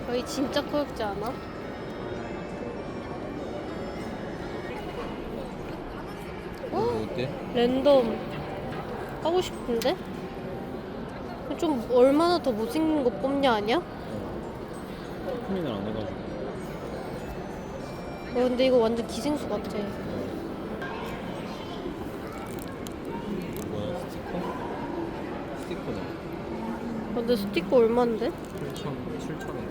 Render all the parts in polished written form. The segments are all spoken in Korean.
거의 진짜 커졌지 않아? 어때? 랜덤 하고 싶은데? 좀 얼마나 더 못생긴 거 뽑냐 아니야? 고민을 안 해가지고. 근데 이거 완전 기생수 같아. 뭐야, 스티커? 스티커네. 근데 스티커 얼만데? 7,000원.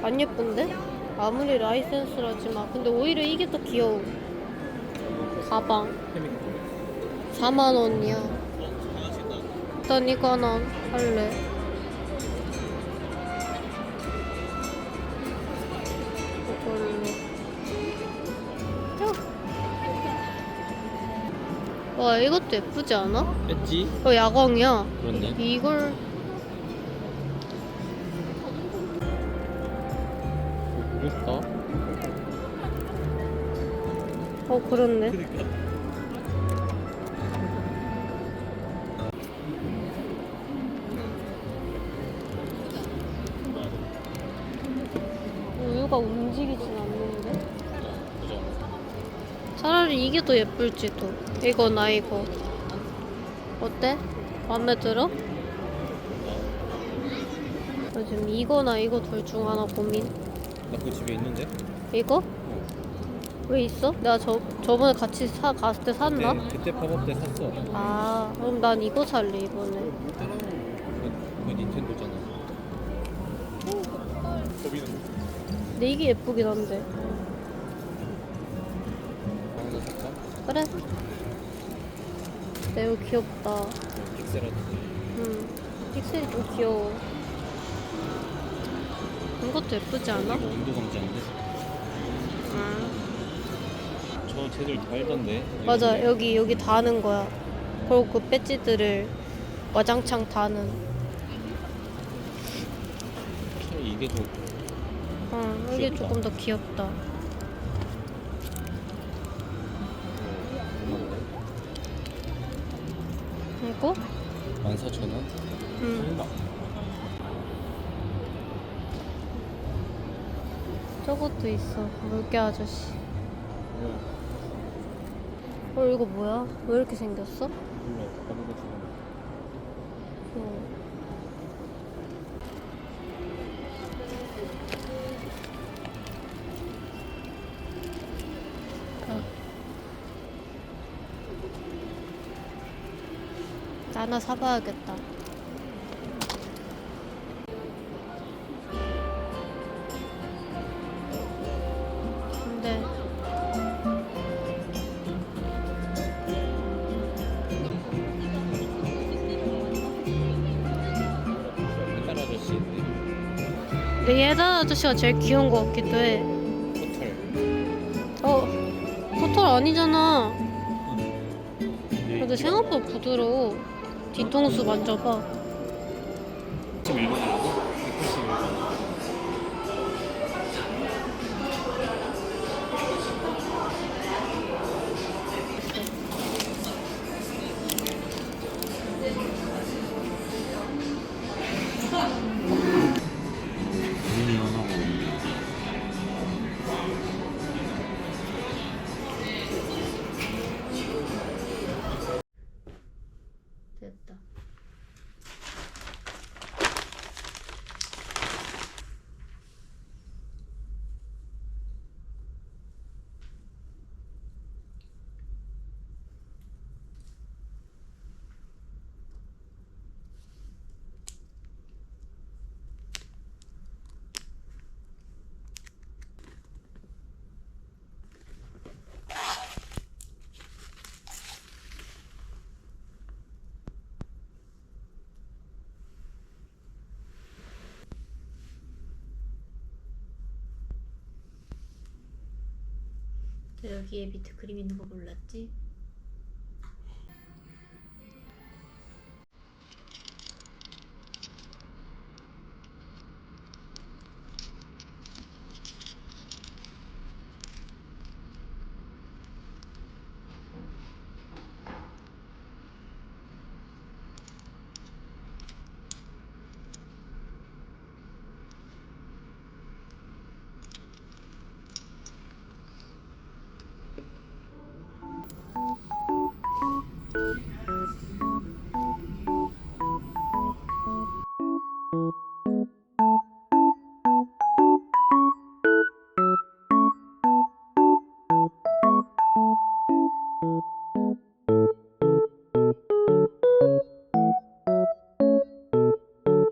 안 예쁜데? 아무리 라이센스라지만 근데 오히려 이게 더 귀여워. 가방 케미컬. 4만원이야. 일단 이거 하나 살래. 이걸로. 와, 이것도 예쁘지 않아? 엣지? 야광이야. 그렇네. 이걸 보고 싶다. 그렇네. 그러니까. 우유가 움직이진 않는데? 그죠? 차라리 이게 더 예쁠지도. 이거나 이거. 어때? 마음에 들어? 나 지금 이거나 이거 둘 중 하나 고민. 나 그거 집에 있는데? 이거? 어. 왜 있어? 내가 저번에 같이 갔을 때 샀나? 그때 팝업 때 샀어. 아, 그럼 난 이거 살래, 이번에. 그거 닌텐도잖아. 근데 이게 예쁘긴 한데. 하나 살까? 그래? 매우 귀엽다. 픽셀아트. 픽셀이 좀 귀여워. 이것도 예쁘지 않아? 이거 온도 감지인데? 저 쟤들 달던데. 맞아, 여기 다는 거야. 그리고 그 배지들을 와장창 다는. 차라리 이게 더 이게 귀엽다. 조금 더 귀엽다. 이거? 14,000원? 설마. 저것도 있어. 물개 아저씨. 이거 뭐야? 왜 이렇게 생겼어? 몰라. 다른 거 지금. 어. 나 하나 사봐야겠다. 근데 햇살 아저씨인데. 내 예단 아저씨가 제일 귀여운 것 같기도 해. 호텔. 코털 아니잖아. 근데 생각보다 부드러워. 뒤통수 만져봐. 지금 읽어주려고? 181번. 미니언하고 됐다. 여기에 밑에 그림 있는 거 몰랐지?